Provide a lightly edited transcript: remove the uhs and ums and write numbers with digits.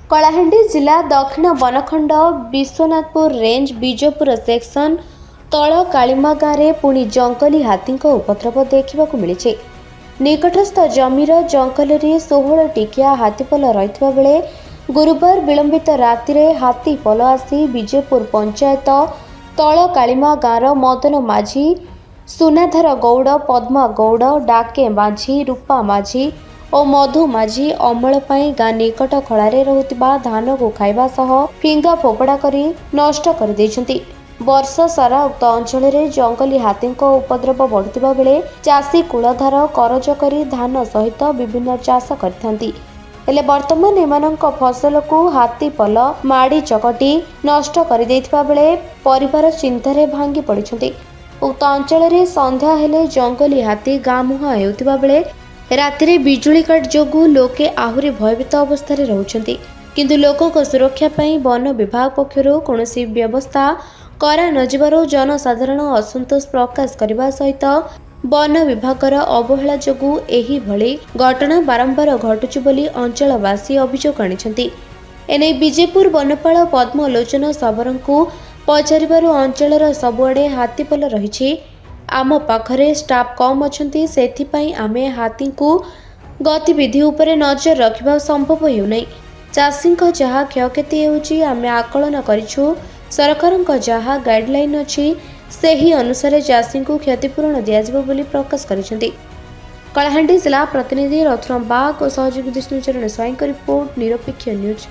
कलाहांडी जिला दक्षिण वनखंड Vishwanathpur range Bijapur section तल कालीमा गाँव में पुणी जंगली हाथी उपद्रव देखा मिली। निकटस्थ जमीर जंगल में 16 टिकिया हाथीपल रही बेले गुरुवार विलंबित राति हाथीपल आसी विजयपुर पंचायत तल कालीमा गाँव मदन माझी, सुनाधर गौड़, पद्मा गौड़, डाके माझी, रूपा माझी और मधु माझी अमल पाई गाँ निकट खलारे रहुतिबा धान को खाइबा सह फिंगा फोपड़ा करी नष्ट कर देइछन्ति। वर्ष सारा उक्त अंचल में जंगली हाथी उपद्रव बढ़ुतिबा बेले चाषी कूलधार करज करी धान सहित विभिन्न चाष करथांती। हेले वर्तमान एमानंक फसल को हाथी पल माड़ी चकटी नष्ट कर देइथिबा बेले परिवार चिंतारे भांगी पड़िछन्ति। उक्त अंचल में संध्या हेले जंगली हाथी गाँ मुहां हेउतिबा बेले रातिरे बिजुली काट जोगु लोके आहुरी भयभीत अवस्था रहउछन्ति। किंतु लोकों सुरक्षा पई वन विभाग पक्षरु कोनोसी व्यवस्था करा न जिबारु जनसाधारण असंतोष प्रकाश करबा सहित वन विभागर अवहेला जोगु एही भली घटना बारंबार घटुछु बोली अंचलवासी अभियोग आनिछन्ति। एने विजयपुर वनपाल पद्मलोचन सबरंकु पचारिबारु अंचलर सबुआडे हाथीपल रहिछि। आम पाखरे स्टाफ कम अछंती, सेथिपाई आमे हाथी को गतिविधि उपरे नजर रखिबा संभव हेउनै। चाषींक जहा क्षयक्षति हेउछि आमे आकलन करिछु। सरकारंक जहा गाइडलाइन अछि सेही अनुसार चाषी को क्षतिपूरण दियाजिबो बोली प्रकाश करिसेंती। कलाहांडी जिला प्रतिनिधि रथुराम बाग और सहयोगी विष्णुचरण स्वाईं रिपोर्ट निरपेक्ष न्यूज।